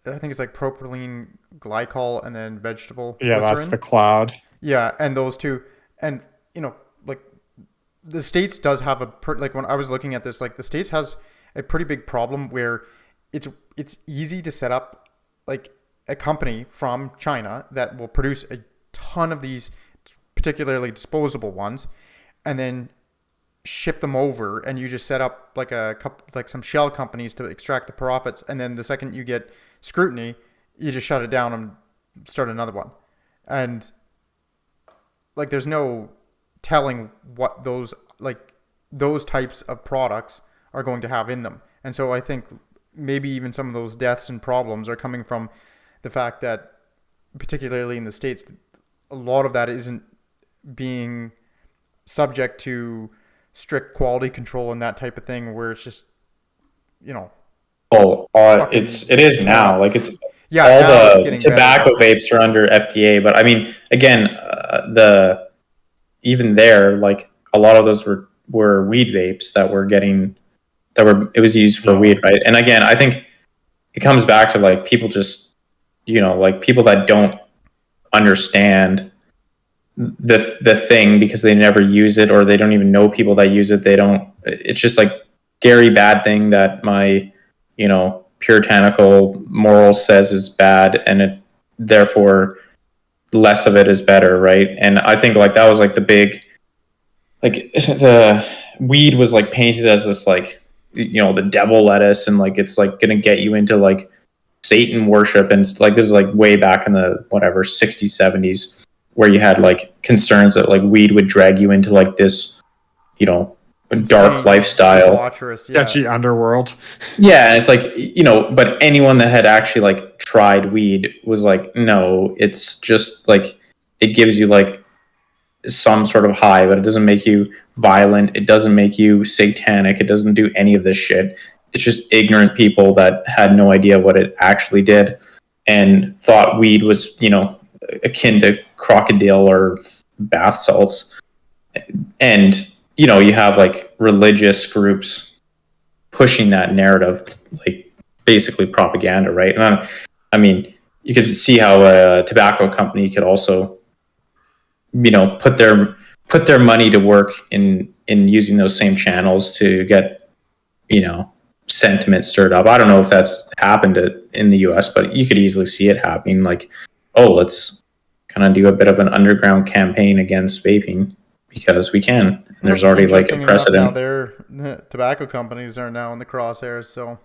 think it's like propylene glycol and then vegetable Yeah, glycerin. that's the cloud. Yeah, and those two, and like the States does have like when I was looking at this, like the States has a pretty big problem where it's easy to set up like a company from China that will produce a ton of these particularly disposable ones and then ship them over, and you just set up like like some shell companies to extract the profits, and then the second you get scrutiny, you just shut it down and start another one. And like there's no telling what those types of products are going to have in them. And so I think maybe even some of those deaths and problems are coming from the fact that, particularly in the States, a lot of that isn't being subject to strict quality control and that type of thing, where it's just, It is now. Like it's yeah, all now it's the getting tobacco better. vapes are under FDA, but I mean, again, even there, like a lot of those were weed vapes it was used for weed, right? And again, I think it comes back to like people just, like people that don't understand the thing because they never use it, or they don't even know people that use it. It's just like scary bad thing that my, puritanical moral says is bad, and it therefore less of it is better, right? And I think like that was like the big, like the weed was like painted as this like, the devil lettuce, and like it's like gonna get you into like Satan worship, and like this is like way back in the 60s 70s, where you had like concerns that like weed would drag you into like this dark lifestyle, Sketchy underworld. yeah. And it's like, but anyone that had actually like tried weed was like, no, it's just like it gives you like some sort of high, but it doesn't make you violent, it doesn't make you satanic, it doesn't do any of this shit. It's just ignorant people that had no idea what it actually did and thought weed was, akin to crocodile or bath salts. And, you have like religious groups pushing that narrative, like basically propaganda, right? And I mean, you could see how a tobacco company could also, put their money to work in using those same channels to get, sentiment stirred up. I don't know if that's happened in the US, but you could easily see it happening. Like, oh, let's kind of do a bit of an underground campaign against vaping because we can. And there's already like a Interesting enough, now precedent. the tobacco companies are now in the crosshairs. So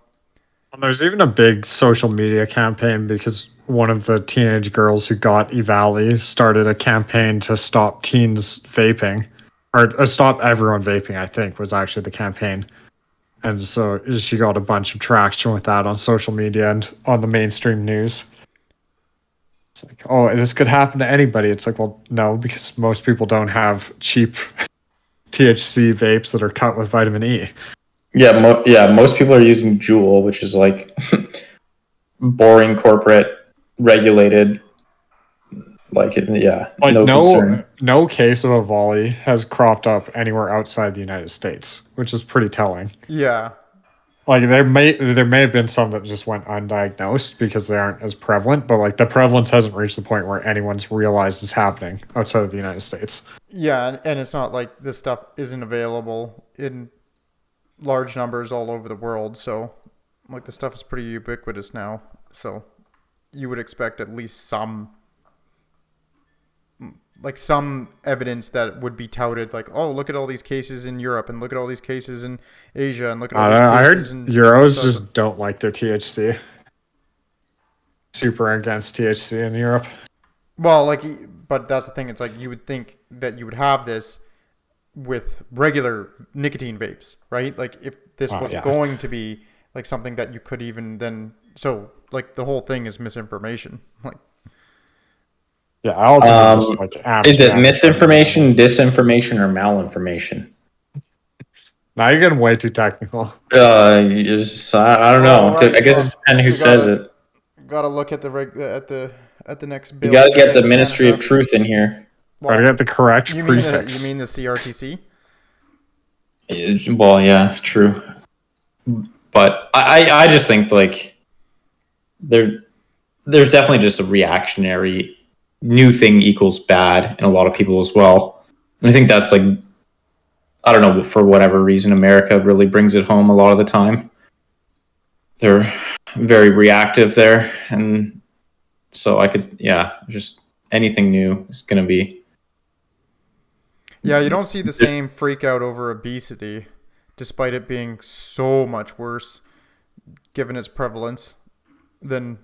And there's even a big social media campaign because one of the teenage girls who got Evali started a campaign to stop teens vaping, or stop everyone vaping, I think was actually the campaign. And so she got a bunch of traction with that on social media and on the mainstream news. It's like, oh, this could happen to anybody. It's like, well, no, because most people don't have cheap THC vapes that are cut with vitamin E. Yeah, most people are using Juul, which is like boring corporate regulated. Like yeah, Like no concern. no case of a volley has cropped up anywhere outside the United States, which is pretty telling. yeah, Like there may have been some that just went undiagnosed because they aren't as prevalent, but like the prevalence hasn't reached the point where anyone's realized it's happening outside of the United States. yeah, and it's not like this stuff isn't available in large numbers all over the world. So like the stuff is pretty ubiquitous now. So you would expect at least some evidence that would be touted, like, oh, look at all these cases in Europe, and look at all these cases in Asia, and look at all these I heard cases in Euros just don't like their THC. Super against THC in Europe. Well, like, but that's the thing. It's like you would think that you would have this with regular nicotine vapes, right? Like if this was going to be like something that you could even then, so like the whole thing is misinformation. Like, yeah, I also just, like, is it misinformation, disinformation, or malinformation? Now you're getting way too technical. I don't know. right. I guess it's depending who says it. Got to look at the next bill. You got to get the Ministry of Truth in here. Gotta get the correct prefix. You mean the CRTC? Well, yeah, true. But I just think like there's definitely just a reactionary new thing equals bad in a lot of people as well. And I think that's like, I don't know, for whatever reason, America really brings it home a lot of the time. They're very reactive there. And so just anything new is going to be. Yeah, you don't see the same freak out over obesity, despite it being so much worse, given its prevalence, and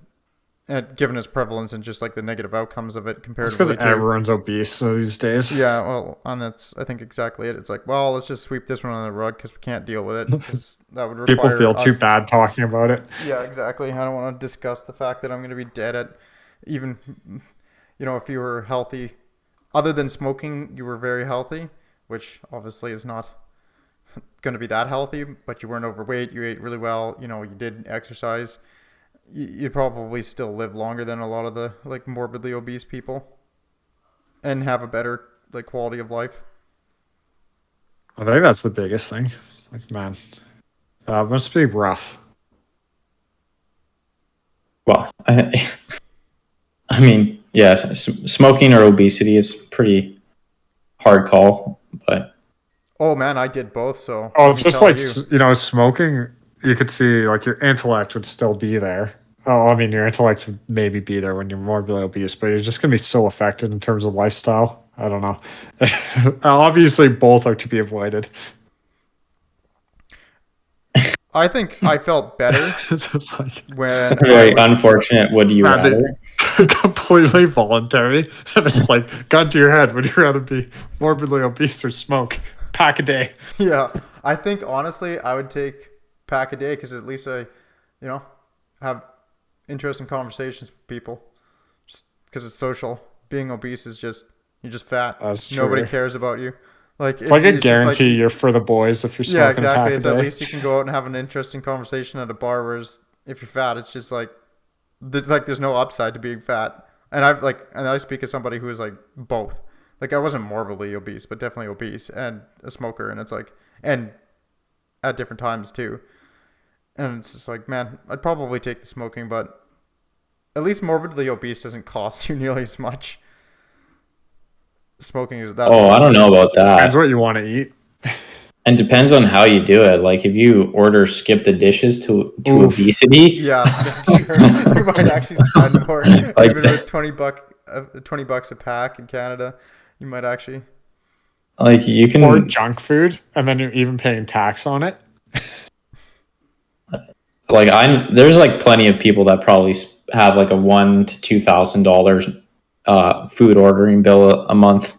just like the negative outcomes of it comparatively. It's because everyone's obese these days. Yeah, well, and that's I think exactly it. It's like, well, let's just sweep this one under the rug because we can't deal with it, because that would require people feel too bad talking about it. Yeah, exactly. I don't want to discuss the fact that I'm going to be dead at even, if you were healthy, other than smoking, you were very healthy, which obviously is not going to be that healthy, but you weren't overweight, you ate really well, you did exercise, you'd probably still live longer than a lot of the like morbidly obese people and have a better like quality of life. I think that's the biggest thing. Like, man, must be rough. Well, I mean, yeah, smoking or obesity is pretty hard call, but. Oh man, I did both. So. Oh, it's just like smoking. You could see like your intellect would still be there. Oh, I mean, your intellect would maybe be there when you're morbidly obese, but you're just gonna be so affected in terms of lifestyle. I don't know. Obviously, both are to be avoided. I think I felt better It's like when very unfortunate. Would you rather? Completely voluntary, and it's like gun to your head. Would you rather be morbidly obese or smoke? Pack a day. Yeah, I think honestly, I would take pack a day because at least I, have interesting conversations with people. Just because it's social. Being obese is just you're just fat. That's true. Nobody cares about you. Like it's like a guarantee you're for the boys if you're smoking. Yeah, exactly. It's a at day. least you can go out and have an interesting conversation at a bar. Whereas if you're fat, it's just like there's no upside to being fat. And I speak as somebody who is like both. Like I wasn't morbidly obese, but definitely obese and a smoker. And it's like, and at different times too. And it's just like, man, I'd probably take the smoking, but at least morbidly obese doesn't cost you nearly as much. Smoking is that. Oh, I don't know about that. Depends what you want to eat. And depends on how you do it. Like if you order skip the dishes to obesity. Yeah, sure. You might actually spend more. Like even with $20 a pack in Canada, you might actually Like you or can junk food, and then you're even paying tax on it. like there's like plenty of people that probably have like a $1,000 to $2,000 food ordering bill a month.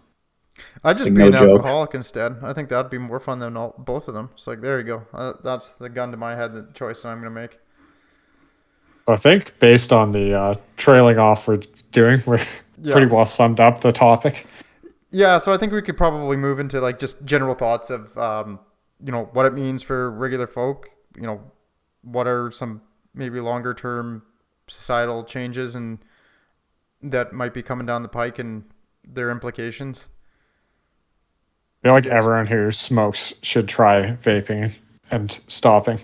I'd just Like be no an joke. alcoholic instead. I think that'd be more fun than both of them. It's like, there you go. That's the gun to my head, the choice that I'm going to make. I think based on the trailing off we're doing, we're pretty Yeah. well summed up the topic. Yeah, so I think we could probably move into like just general thoughts of, what it means for regular folk. What are some maybe longer term societal changes and that might be coming down the pike and their implications. I feel like Yes. everyone who smokes should try vaping and stopping.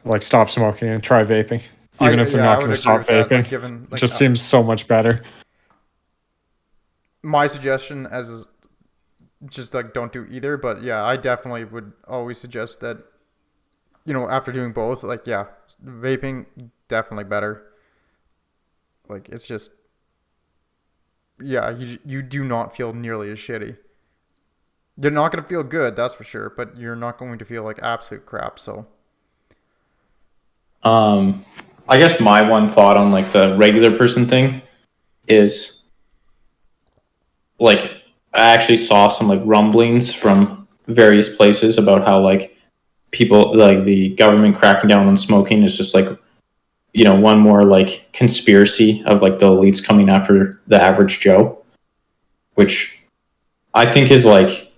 Like stop smoking and try vaping. Even if they're not I going would to agree stop with that. Like vaping. given It like just seems so much better. my suggestion as just like don't do either, but yeah, I definitely would always suggest that after doing both, like yeah, vaping definitely better. Like it's just yeah, you do not feel nearly as shitty. You're not going to feel good, that's for sure, but you're not going to feel like absolute crap. So I guess my one thought on like the regular person thing is like I actually saw some like rumblings from various places about how like people like the government cracking down on smoking is just like one more like conspiracy of like the elites coming after the average Joe, which I think is like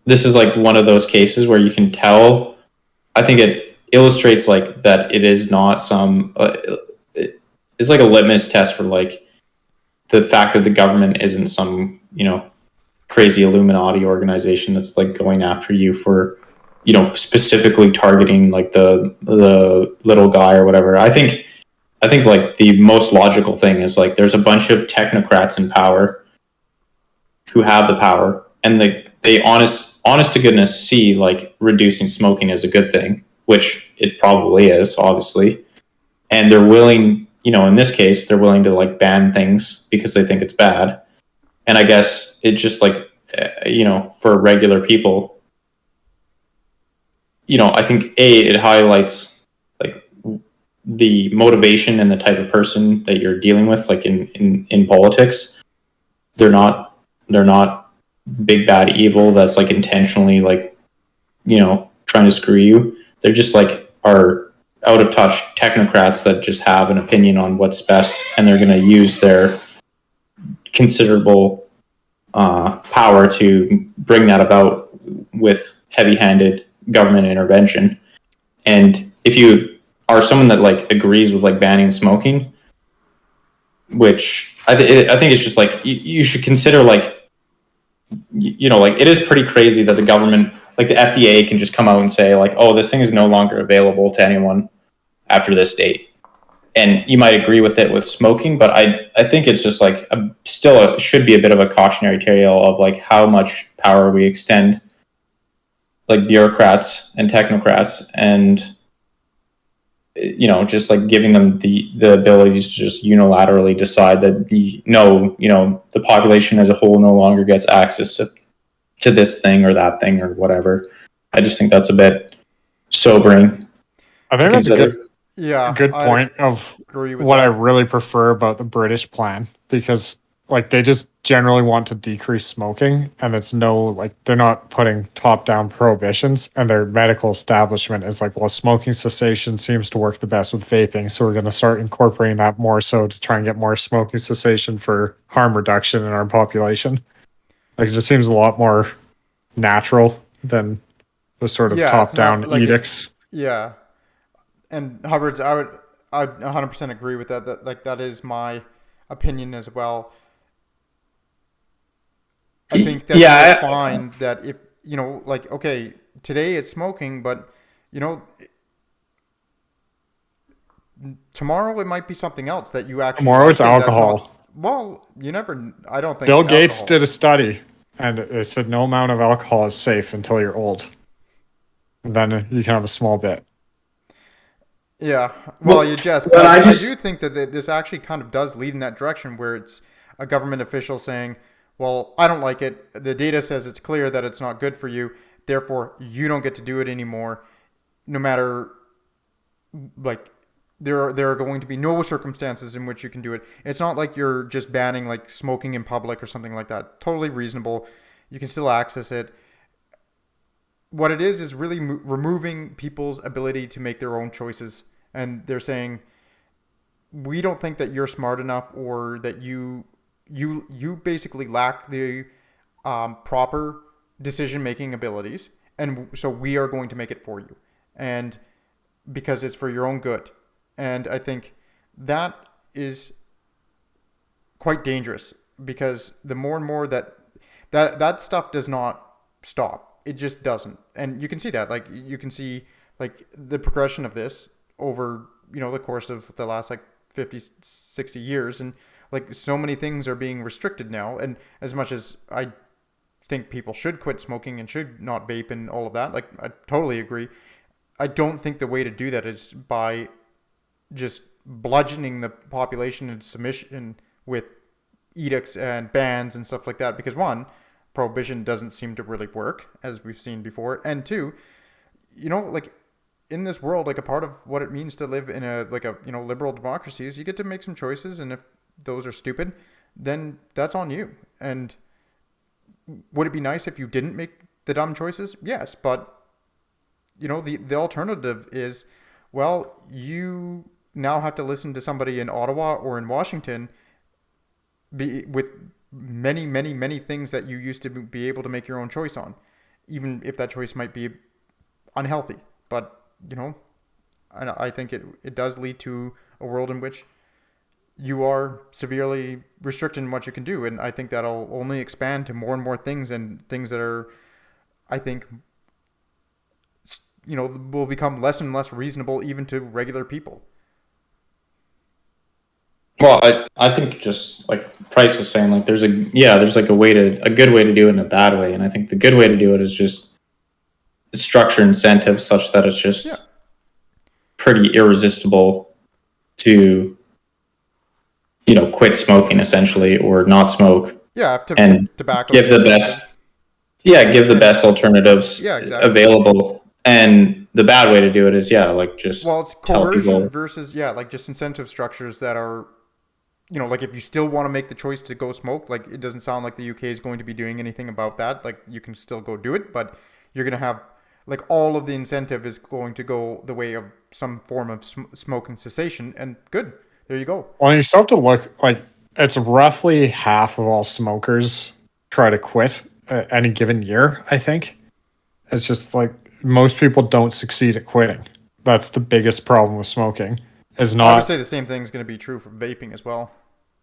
this is like one of those cases where you can tell. I think it illustrates like that it is not some it's like a litmus test for like the fact that the government isn't some crazy Illuminati organization that's like going after you for specifically targeting like the little guy or whatever. I think like the most logical thing is like there's a bunch of technocrats in power who have the power, and they honest to goodness see like reducing smoking as a good thing, which it probably is, obviously. And they're willing, in this case, they're willing to like ban things because they think it's bad. And I guess it just like, for regular people, I think it highlights like the motivation and the type of person that you're dealing with, like in politics. They're not big bad evil that's like intentionally like trying to screw you. They're just like are out of touch technocrats that just have an opinion on what's best, and they're going to use their considerable power to bring that about with heavy-handed government intervention. And if you are someone that like agrees with like banning smoking, which I think it's just like you should consider like like it is pretty crazy that the government, like the FDA, can just come out and say like, oh, this thing is no longer available to anyone after this date. And you might agree with it with smoking, but I think it's just like should be a bit of a cautionary tale of like how much power we extend like bureaucrats and technocrats, and just like giving them the ability to just unilaterally decide that the population as a whole no longer gets access to this thing or that thing or whatever. I just think that's a bit sobering. I think that's a good I point of agree with what I that. really prefer about the British plan, because like they just generally want to decrease smoking, and it's they're not putting top down prohibitions, and their medical establishment is like, well, smoking cessation seems to work the best with vaping, so we're going to start incorporating that more so to try and get more smoking cessation for harm reduction in our population. Like it just seems a lot more natural than the sort of Yeah, it's top down not like edicts. yeah. And Hubbard's, I'd 100% agree with that. That is my opinion as well. I think that you'll find that if like okay, today it's smoking, but tomorrow it might be something else that you actually Tomorrow like it's and that's alcohol. not, well, you never. I don't think Bill Gates alcohol. did a study, and it said no amount of alcohol is safe until you're old. And then you can have a small bit. Yeah, well, you jest, but I do think that this actually kind of does lead in that direction where it's a government official saying, well, I don't like it. The data says it's clear that it's not good for you. Therefore, you don't get to do it anymore. No matter, like, there are going to be no circumstances in which you can do it. It's not like you're just banning like smoking in public or something like that. Totally reasonable. You can still access it. What it is really removing people's ability to make their own choices. And they're saying, we don't think that you're smart enough, or that you basically lack the proper decision-making abilities. And so we are going to make it for you. And because it's for your own good. And I think that is quite dangerous, because the more and more that stuff does not stop. It just doesn't. And you can see that. Like, you can see like the progression of this over, the course of the last like 50, 60 years. And like, so many things are being restricted now. And as much as I think people should quit smoking and should not vape and all of that, like, I totally agree. I don't think the way to do that is by just bludgeoning the population into submission with edicts and bans and stuff like that. Because one, prohibition doesn't seem to really work, as we've seen before. And two, like, in this world, like, a part of what it means to live in a liberal democracy is you get to make some choices. And if those are stupid, then that's on you. And would it be nice if you didn't make the dumb choices? Yes. But, the alternative is, well, you now have to listen to somebody in Ottawa or in Washington with many, many, many things that you used to be able to make your own choice on, even if that choice might be unhealthy. But, I think it does lead to a world in which you are severely restricted in what you can do. And I think that'll only expand to more and more things, and things that are, I think, will become less and less reasonable even to regular people. Well, I think, just like Price was saying, like, there's like a good way to do it and a bad way. And I think the good way to do it is just structure incentives such that it's just pretty irresistible to, quit smoking essentially, or not smoke. Yeah. And tobacco. give the best alternatives exactly. available. And the bad way to do it is, just it's coercion versus, like, just incentive structures that are, like, if you still want to make the choice to go smoke, like, it doesn't sound like the UK is going to be doing anything about that. Like, you can still go do it, but you're going to have, like, all of the incentive is going to go the way of some form of smoking cessation. And good. There you go. Well, you still have to look, like, it's roughly half of all smokers try to quit any given year, I think. It's just like, most people don't succeed at quitting. That's the biggest problem with smoking. I would say the same thing is going to be true for vaping as well.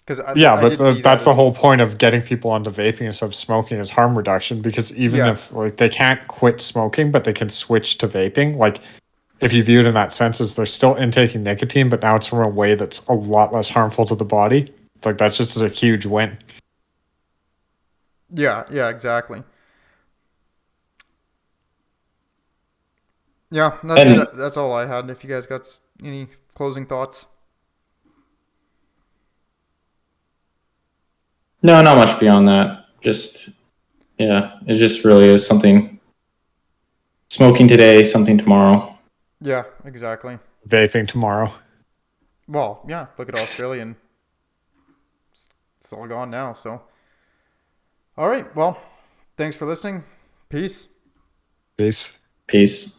But that's the whole point of getting people onto vaping instead of smoking, is harm reduction. Because even if, like, they can't quit smoking, but they can switch to vaping. Like, if you view it in that sense, is they're still intaking nicotine, but now it's from a way that's a lot less harmful to the body. Like, that's just a huge win. Yeah, exactly. Yeah, that's all I had. If you guys got any closing thoughts. No, not much beyond that. Just, it just really is something. Smoking today, something tomorrow. Yeah, exactly. Vaping tomorrow. Well, yeah, look at Australia, and it's all gone now, so. All right, well, thanks for listening. Peace. Peace. Peace.